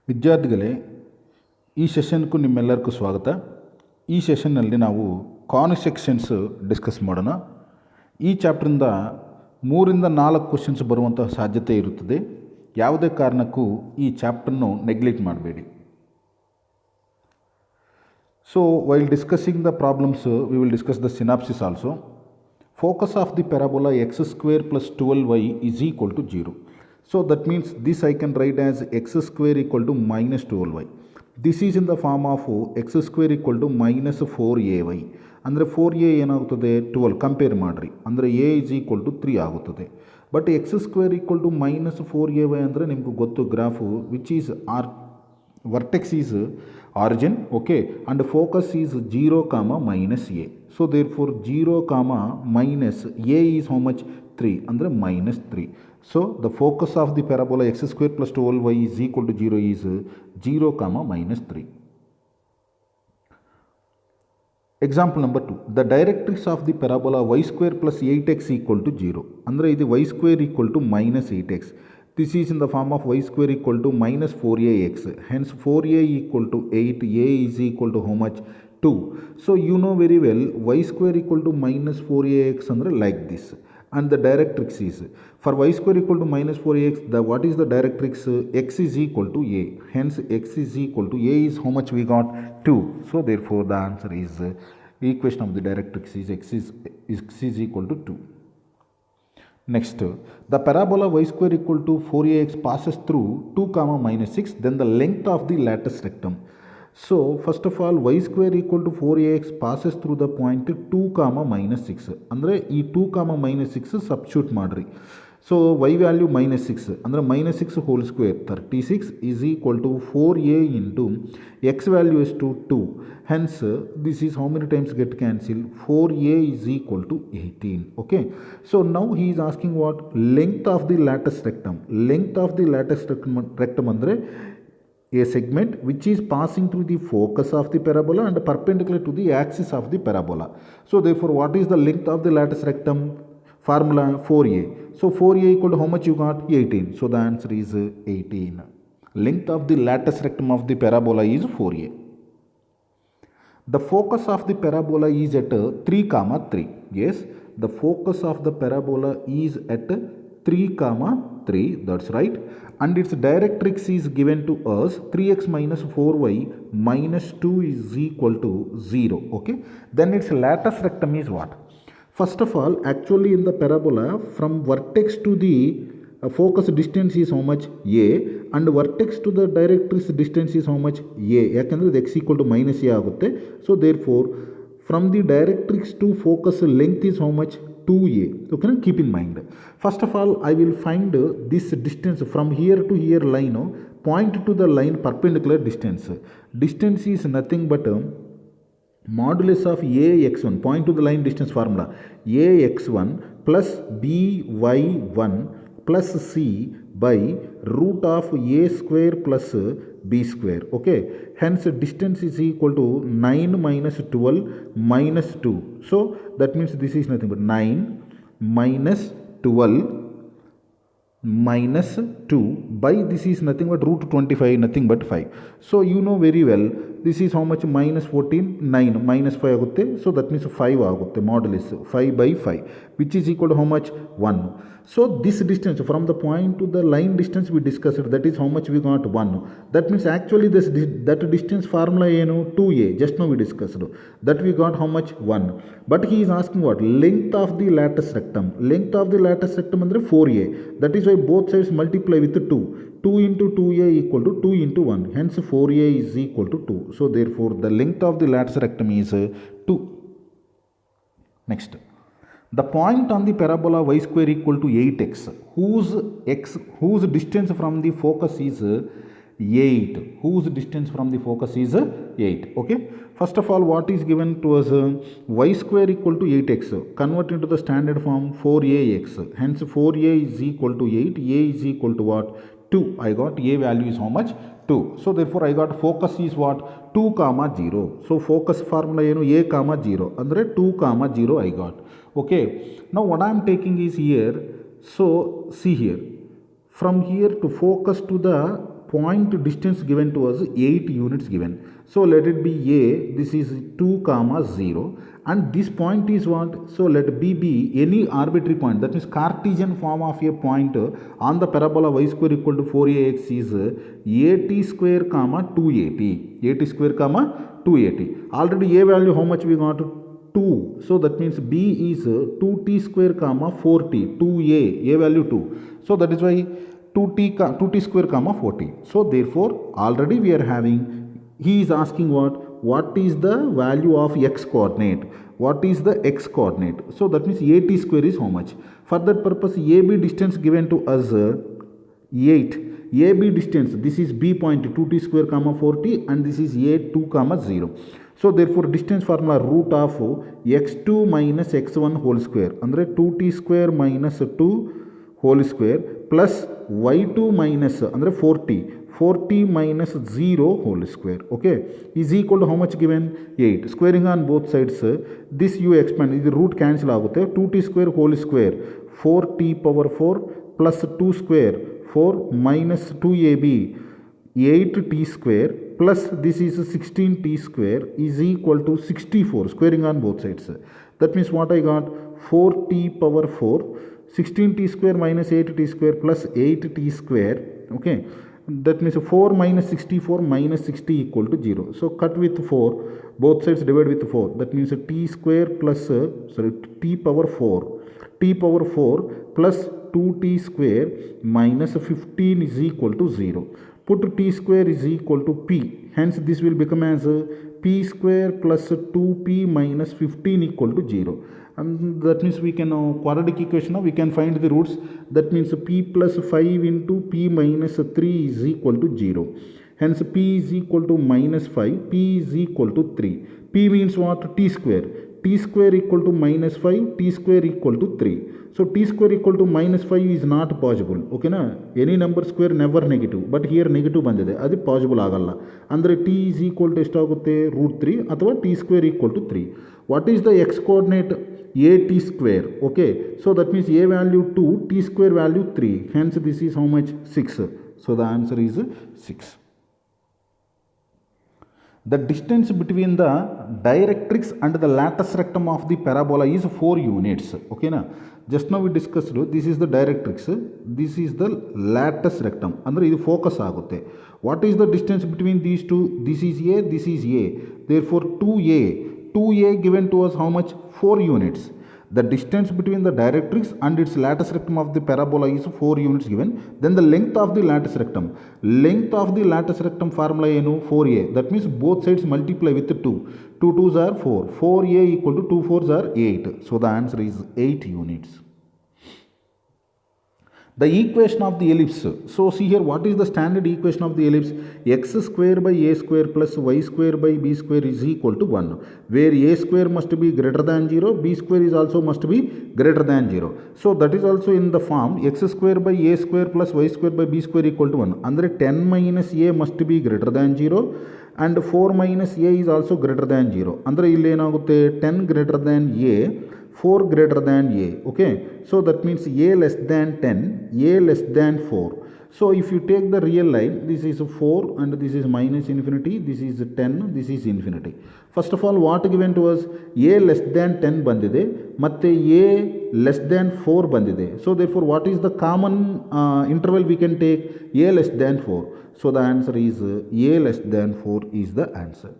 ವಿದ್ಯಾರ್ಥಿಗಳೇ, ಈ ಸೆಷನ್ಗೂ ನಿಮ್ಮೆಲ್ಲರಿಗೂ ಸ್ವಾಗತ. ಈ ಸೆಷನ್ನಲ್ಲಿ ನಾವು ಕಾನಿಕ್ ಸೆಕ್ಷನ್ಸ್ ಡಿಸ್ಕಸ್ ಮಾಡೋಣ. ಈ ಚಾಪ್ಟ್ರಿಂದ 3ರಿಂದ 4 ಕ್ವಶನ್ಸ್ ಬರುವಂತಹ ಸಾಧ್ಯತೆ ಇರುತ್ತದೆ. ಯಾವುದೇ ಕಾರಣಕ್ಕೂ ಈ ಚಾಪ್ಟರ್ನು ನೆಗ್ಲೆಕ್ಟ್ ಮಾಡಬೇಡಿ. So while discussing the problems, we will discuss the synopsis also. Focus of the parabola x square plus 12y is equal to 0. So that means this I can write as x square equal to minus 12y. This is in the form of x square equal to minus 4ay. ಅಂದರೆ 4a ಏನಾಗುತ್ತದೆ 12 compare ಮಾಡಿರಿ, ಅಂದರೆ a is equal to 3 ಆಗುತ್ತದೆ. But x square equal to minus 4ay ಅಂದರೆ ನಿಮಗೂ ಗೊತ್ತು graph which is vertex is origin, okay, and focus is 0 comma minus a. So therefore 0 comma minus a is how much 3 andre minus 3. So the focus of the parabola x square plus 12y is equal to 0 is 0 comma minus 3. Example number 2. The directrix of the parabola y square plus 8x equal to 0. Andre idu y square equal to minus 8x. This is in the form of y square equal to minus 4ax. Hence 4a equal to 8, a is equal to how much 2. So you know very well y square equal to minus 4ax andre like this. And the directrix is for y square equal to minus 4ax, what is the directrix? X is equal to a. Hence x is equal to a is how much we got 2. So therefore the answer is equation of the directrix is x is equal to 2. Next, the parabola y square equal to 4ax passes through 2 comma minus 6, then the length of the lattice rectum. So first of all y square equal to 4ax passes through the point 2 comma minus 6. ಅಂದರೆ ಈ 2 comma minus 6 substitute ಮಾಡಿರಿ. So y value minus 6 ಅಂದರೆ minus 6 whole square 36 is equal to 4a into x value is to 2. Hence this is how many times get cancelled? 4a is equal to 18. Okay. So now he is asking what? Length of the lattice rectum. Length of the lattice rectum ಅಂದರೆ a segment which is passing through the focus of the parabola and perpendicular to the axis of the parabola. So therefore what is the length of the lattice rectum? Formula 4a. So 4a equal to how much you got? 18. So the answer is 18. Length of the lattice rectum of the parabola is 4a. The focus of the parabola is at 3 comma 3. Yes, the focus of the parabola is at 3 comma 3. That's right. And its directrix is given to us 3x minus 4y minus 2 is equal to 0. Okay. Then its lattice rectum is what? First of all, actually in the parabola from vertex to the focus distance is how much? A, and vertex to the directrix distance is how much? A. ಯಾಕಂದರೆ x equal to minus a ಆಗುತ್ತೆ. So therefore from the directrix to focus length is how much? 2a. Okay, keep in mind. First of all, I will find this distance from here to here line. Point to the line perpendicular distance. Distance is nothing but modulus of ax1, point to the line distance formula, ax1 plus by1 plus c by root of a square plus b square. Okay, hence distance is equal to 9 minus 12 minus 2. So that means this is nothing but 9 minus 12 minus 2 by this is nothing but root 25, nothing but 5. So you know very well this is how much? Minus 14, 9 minus 5 ಆಗುತ್ತೆ. So that means 5 ಆಗುತ್ತೆ modulus 5 by 5 which is equal to how much? 1. So this distance from the point to the line distance we discussed, that is how much we got? 1. That means actually that distance formula ಏನು? 2a. Just now we discussed that we got how much? 1. But he is asking what? Length of the lattice rectum. Length of the lattice rectum ಅಂದರೆ 4a. That is why both sides multiply with 2. 2 into 2a equal to 2 into 1. Hence 4a is equal to 2. So therefore the length of the lattice rectum is 2. Next. The point on the parabola y square equal to 8x, whose distance from the focus is 8. Whose distance from the focus is 8. Okay. First of all, what is given to us? Y square equal to 8x. Convert into the standard form 4ax. Hence 4a is equal to 8. A is equal to what? 2. I got a value is how much? 2. So therefore I got focus is what? 2 comma 0. So focus formula ಏನು? a comma 0 ಅಂದರೆ 2 comma 0 I got. Okay. Now what I am taking is here. So see here. From here to focus to the point distance given to us 8 units given. So let it be A, this is 2 comma 0, and this point is what? So let B be any arbitrary point, that means Cartesian form of a point on the parabola y square equal to 4ax is at square comma 2at, at square comma 2at. Already A value how much we got? 2. So that means B is 2t square comma 4t, 2a, A value 2. So that is why 2t square comma 40. So therefore already we are having, he is asking what is the value of x coordinate, what is the x coordinate. So that means at square is how much? For that purpose AB distance given to us 8, AB distance, this is B point 2t square comma 40 and this is A 2 comma 0. So therefore distance formula root of x2 minus x1 whole square andre 2t square minus 2 whole square plus y2 minus andre 40 minus 0 whole square, okay, is equal to how much given? 8. Squaring on both sides, this you expand, the root cancel agutte, 2t square whole square 4t power 4 plus 2 square 4 minus 2ab 8t square plus this is 16t square is equal to 64, squaring on both sides. That means what I got? 4t power 4, 16t square minus 8t square plus 8t square, okay. That means 4 minus 64 minus 60 equal to 0. So cut with 4, both sides divide with 4. That means t square plus, t power 4. T power 4 plus 2t square minus 15 is equal to 0. Put t square is equal to p. Hence this will become as p square plus 2p minus 15 equal to 0. And that means we can quadratic equation, we can find the roots. That means p plus 5 into p minus 3 is equal to 0. Hence p is equal to minus 5, p is equal to 3. P means what? T square. T square equal to minus 5, t square equal to 3. So t square equal to minus 5 is not possible, okay na? Any number square never negative, but here negative bandide, adi possible agalla. Andre t is equal to estagutte root 3 athwa t square equal to 3. What is the x coordinate? At square, okay. So that means a value 2, t square value 3. Hence this is how much? 6. So the answer is 6. The distance between the directrix and the latus rectum of the parabola is 4 units, okay na? Just now we discussed, this is the directrix, this is the latus rectum, andre idu focus agutte. What is the distance between these two? This is A, this is A, therefore 2A given to us how much? 4 units. The distance between the directrix and its latus rectum of the parabola is 4 units given. Then the length of the latus rectum. Length of the latus rectum formula is 4a. That means both sides multiply with 2. 2 2s are 4. 4a equal to 2 4s are 8. So the answer is 8 units. The equation of the ellipse. So see here, what is the standard equation of the ellipse? X square by a square plus y square by b square is equal to 1. Where a square must be greater than 0, b square is also must be greater than 0. So that is also in the form x square by a square plus y square by b square equal to 1. Andre 10 minus a must be greater than 0 and 4 minus a is also greater than 0. Andre illi enagutte 10 greater than a, 4 greater than a, okay. So that means a less than 10, a less than 4. So if you take the real line, this is 4 and this is minus infinity, this is 10, this is infinity. First of all, what given to us? A less than 10 bandide, matte a less than 4 bandide. So therefore what is the common interval we can take? A less than 4. So the answer is a less than 4 is the answer.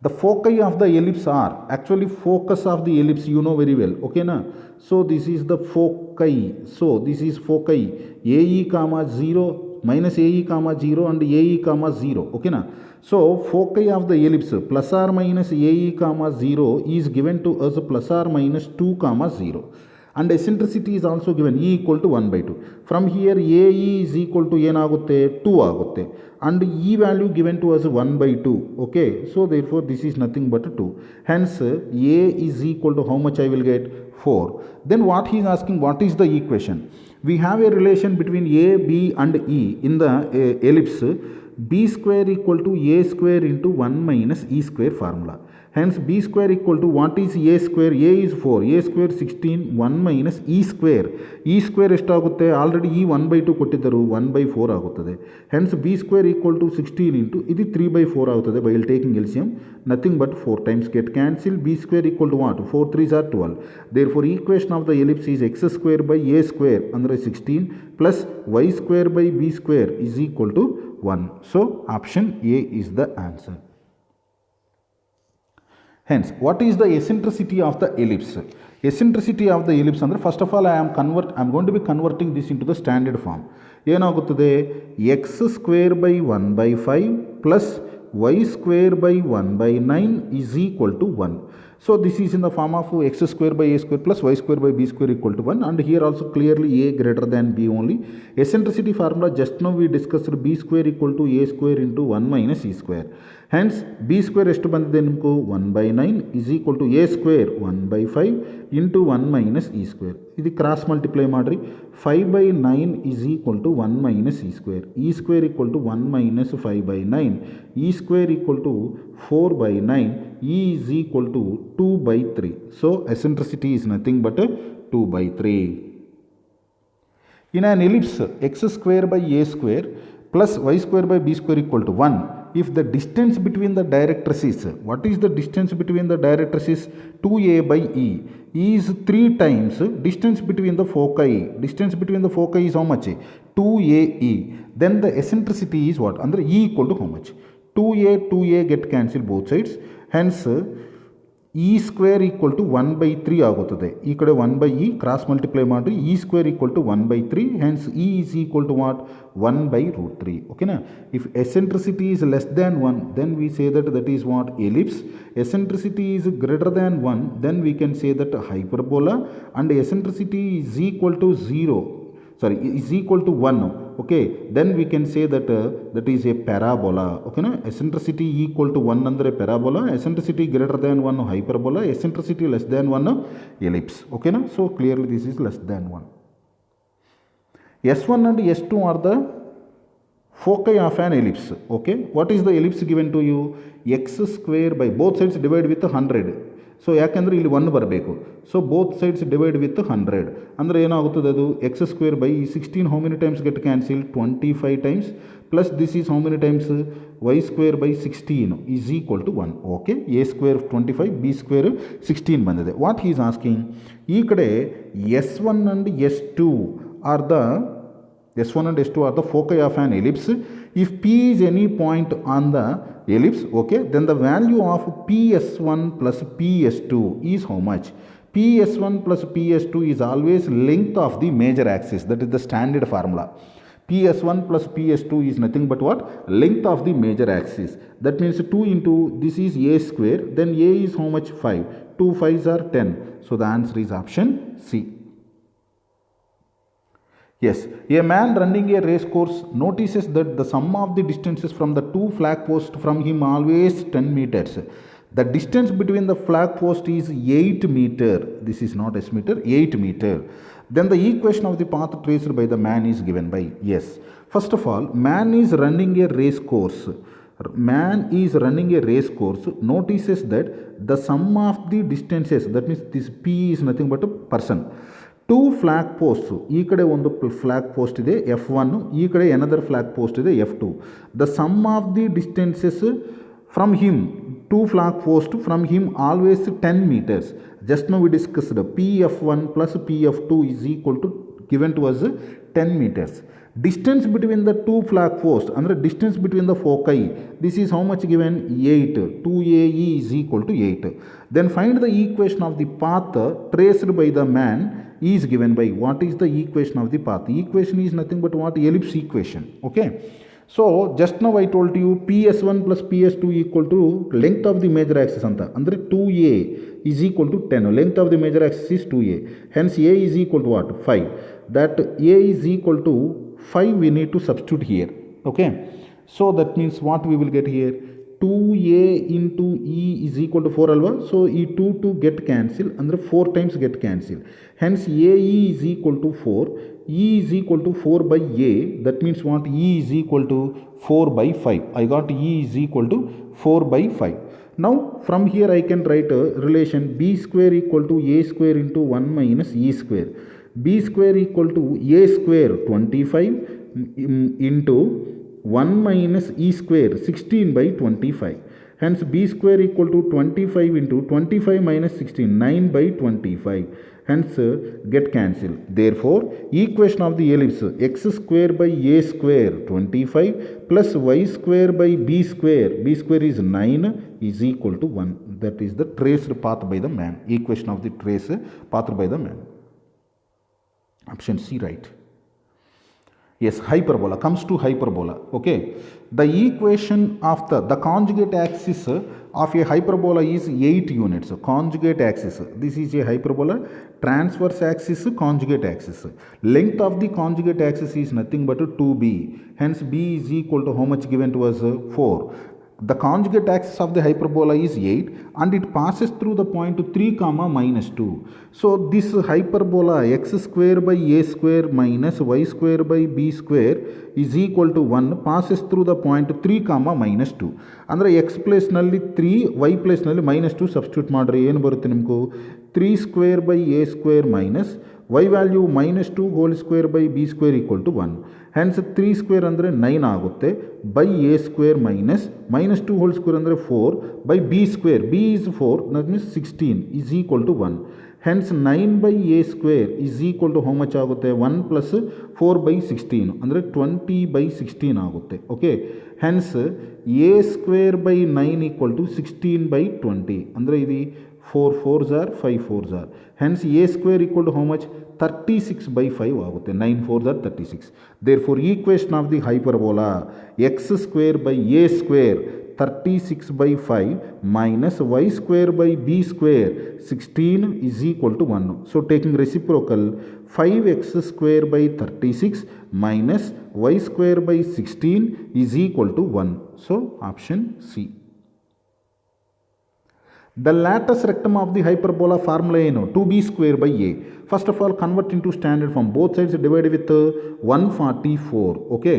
The foci of the ellipse are, actually focus of the ellipse you know very well, okay na? So this is the foci. So this is foci AE comma 0, minus AE comma 0 and AE comma 0, okay na? So foci of the ellipse plus or minus AE comma 0 is given to us plus or minus 2 comma 0. And eccentricity is also given E equal to 1 by 2. From here AE is equal to ಏನಾಗುತ್ತೆ 2 ಆಗುತ್ತೆ and E value given to us 1 by 2. Okay, so therefore this is nothing but 2. Hence A is equal to how much I will get? 4. Then what he is asking, what is the equation? We have a relation between A, B and E in the ellipse. B square equal to A square into 1 minus E square formula. Hence b square equal to what is a square? A is 4, a square 16, 1 minus e square. E square ಎಷ್ಟಾಗುತ್ತೆ? Already ಈ 1/2 ಕೊಟ್ಟಿದ್ದರು, 1/4 ಆಗುತ್ತದೆ. Hence b square equal to 16 into ಇದು 3/4 ಆಗುತ್ತದೆ. While taking LCM, nothing but 4 times get cancelled. B square equal to what? 4 3s are 12. Therefore equation of the ellipse is x square by a square ಅಂದರೆ 16 plus y square by b square is equal to 1. So option A is the answer. Hence, what is the eccentricity of the ellipse? Eccentricity of the ellipse ಅಂದರೆ first of all I am going to be converting this into the standard form. ಏನಾಗುತ್ತದೆ? x square by 1/5 plus y square by 1/9 is equal to 1. So this is in the form of x square by a square plus y square by b square equal to 1, and here also clearly a greater than b only. Eccentricity formula just now we discussed b square equal to a square into 1 minus e square. Hence b square ಎಷ್ಟು ಬಂದಿದೆ ನಿಮಗೂ? 1/9 is equal to a square 1/5 into 1 minus e square. ಇದು cross multiply ಮಾಡಿರಿ. 5/9 is equal to 1 minus e square. e square equal to 1 minus 5/9. e square equal to 4/9. e is equal to 2/3. So eccentricity is nothing but 2/3. In an ellipse x square by a square plus y square by b square equal to 1, if the distance between the directrices, what is the distance between the directrices? 2a by e is 3 times distance between the foci. Distance between the foci is how much? 2ae. Then the eccentricity is what? Under e equal to how much? 2a get cancelled both sides. Hence e square equal to 1/3 ಆಗುತ್ತದೆ. ಈ ಕಡೆ 1/e cross multiply ಮಾಡಿ e square equal to 1/3. Hence e is equal to what? 1/√3. Okay na? If eccentricity is less than 1, then we say that that is what? Ellipse. Eccentricity is greater than 1, then we can say that hyperbola, and eccentricity is equal to 0. Sorry, is equal to 1. Okay, then we can say that that is a parabola. Okay na? Eccentricity equal to 1 andre parabola, eccentricity greater than 1 hyperbola, eccentricity less than 1 ellipse. Okay na? So clearly this is less than 1. S1 and S2 are the foci of an ellipse. Okay, what is the ellipse given to you? X square by both sides divide with 100. So ಯಾಕೆಂದರೆ ಇಲ್ಲಿ 1 ಬರಬೇಕು. So both sides divide with 100 ಅಂದರೆ ಏನಾಗುತ್ತದೆ? ಅದು x square by 16 how many times get cancel? 25 times plus this is how many times? y square by 16 is equal to 1. Okay, a square 25, b square 16 ಬಂದಿದೆ. What he is asking? ಈ ಕಡೆ S1 and S2 are the foci of an ellipse. If P is any point on the ellipse, okay, then the value of PS1 plus PS2 is how much? PS1 plus PS2 is always length of the major axis. That is the standard formula. PS1 plus PS2 is nothing but what? Length of the major axis. That means 2 into this is a square, then a is how much? 5. 2 5s are 10. So the answer is option C. Yes, a man running a race course notices that the sum of the distances from the two flag posts from him always 10 meters. The distance between the flag post is 8 meter. This is not S meter, 8 meter. Then the equation of the path traced by the man is given by, yes. First of all, man is running a race course. Man is running a race course, notices that the sum of the distances, that means this P is nothing but a person. 2 flag posts, ಈ ಕಡೆ ಒಂದು flag post ಇದೆ F1, ಈ ಕಡೆ another flag post ಇದೆ F2. The sum of the distances from him, 2 flag post from him always 10 meters. Just now we discussed PF1 plus PF2 is equal to given to us 10 meters. Distance between the 2 flag posts, ಅಂದರೆ distance between the foci, this is how much given? 8. 2AE is equal to 8. Then find the equation of the path traced by the man is given by, what is the equation of the path? The equation is nothing but what? Ellipse equation. Okay, so just now I told you PS1 plus PS2 equal to length of the major axis anta, ಅಂದರೆ 2A is equal to 10. Length of the major axis is 2A. Hence A is equal to what? 5. That A is equal to 5 we need to substitute here. Okay, so that means what we will get here? 2A into E is equal to 4 alva. So E 2 get cancel, ಅಂದರೆ 4 times get cancel. Hence AE is equal to 4. E is equal to 4 by A. That means what? E is equal to 4 by 5. I got E is equal to 4 by 5. Now from here I can write a relation b square equal to a square into 1 minus e square. B square equal to a square 25 into 1 minus e square 16 by 25. Hence b square equal to 25 into 25 minus 16 9 by 25. Hence get cancelled. Therefore equation of the ellipse x square by a square 25 plus y square by b square is 9 is equal to 1. That is the traced path by the man. Equation of the traced path by the man. Option C right. Yes, hyperbola. Comes to hyperbola. Okay. The equation of the conjugate axis of a hyperbola is 8 units. Conjugate axis. This is a hyperbola. Transverse axis, conjugate axis. Length of the conjugate axis is nothing but 2b. Hence b is equal to how much given to us? 4. The conjugate axis of the hyperbola is 8 and it passes through the point 3 comma minus 2. So this hyperbola x square by a square minus y square by b square is equal to 1 passes through the point 3 comma minus 2. ಅಂದರೆ x place ನಲ್ಲಿ 3 y place ನಲ್ಲಿ minus 2 substitute ಮಾಡ್ರಿ ಏನು ಬರುತ್ತೆ ನಿಮಗೂ 3 square by a square minus y value minus 2 whole square by b square equal to 1. Hence 3 square ಅಂದರೆ 9 ಆಗುತ್ತೆ by a square minus 2 whole square ಅಂದರೆ 4 by b square. b is 4, that means 16 is equal to 1. Hence 9 by a square is equal to how much ಆಗುತ್ತೆ 1 plus 4 by 16 ಅಂದರೆ 20 by 16 ಆಗುತ್ತೆ. Okay. Hence a square by 9 equal to 16 by 20 ಅಂದರೆ ಇದು 4 4s are 5 4s are. Hence a square equal to how much 36 by 5 ಆಗುತ್ತೆ 9 4s are 36. Therefore equation of the hyperbola x square by a square 36 by 5 minus y square by b square 16 is equal to 1. So taking reciprocal 5x square by 36 minus y square by 16 is equal to 1. So option C. The lattice rectum of the hyperbola formula ಏನು 2b square by a. First of all convert into standard form. Both sides divided with 144. Okay.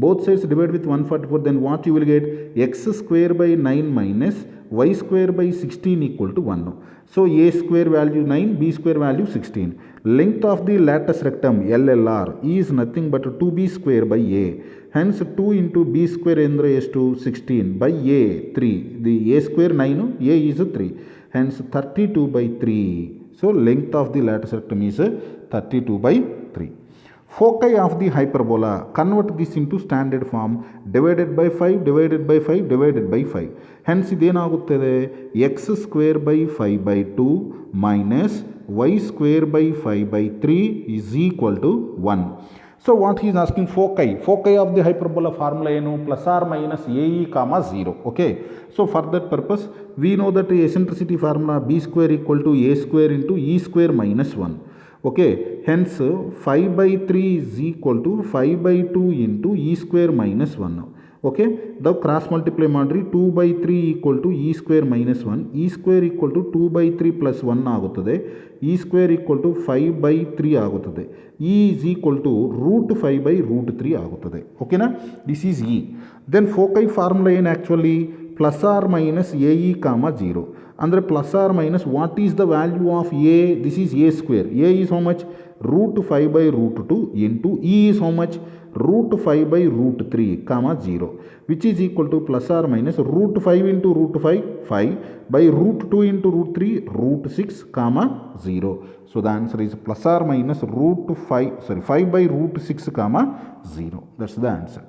Both sides divided with 144. Then what you will get? X square by 9 minus y square by 16 equal to 1. So a square value 9, b square value 16. Length of the lattice rectum LLR is nothing but 2b square by a. Hence 2 into b square endre ಎಷ್ಟು 16 by a 3. The a square 9, a is 3. Hence 32 by 3. So length of the lattice rectum is 32 by 3. Foci of the hyperbola, convert this into standard form, divided by 5 divided by 5 divided by 5. Hence ಇದೇನಾಗುತ್ತದೆ x square by 5 by 2 minus y square by 5 by 3 is equal to 1. So what he is asking, foci of the hyperbola formula ಏನು plus or minus ae comma 0. Okay. So for that purpose we know that the eccentricity formula b square equal to a square into e square minus 1. Okay. Hence 5 by 3 is equal to 5 by 2 into e square minus 1. Okay. The cross multiply ಮಾಡ್ರಿ 2 by 3 equal to e square minus 1. e square equal to 2 by 3 plus 1 ಆಗುತ್ತದೆ. e square equal to 5 by 3 ಆಗುತ್ತದೆ. e is equal to root 5 by root 3 ಆಗುತ್ತದೆ. ಓಕೆನಾ? This is e. Then foci formula ಏನು actually plus or minus ae comma 0. ಅಂದರೆ plus or minus what is the value of a? This is a square. a is how much? Root 5 by root 2 into e is how much? Root 5 by root 3 comma 0, which is equal to plus or minus root 5 into root 5 by root 2 into root 3 root 6 comma 0. So the answer is plus or minus 5 by root 6 comma 0. That's the answer.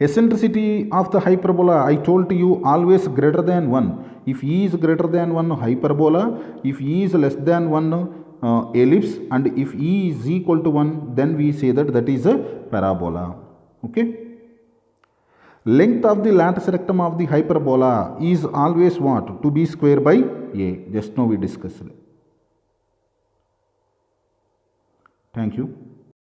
Eccentricity of the hyperbola, I told to you, always greater than 1. If e is greater than 1, hyperbola. If e is less than 1, ellipse. And if e is equal to 1, then we say that is a parabola. Okay. Length of the lattice rectum of the hyperbola is always what? 2b square by a. Just now we discussed. Thank you.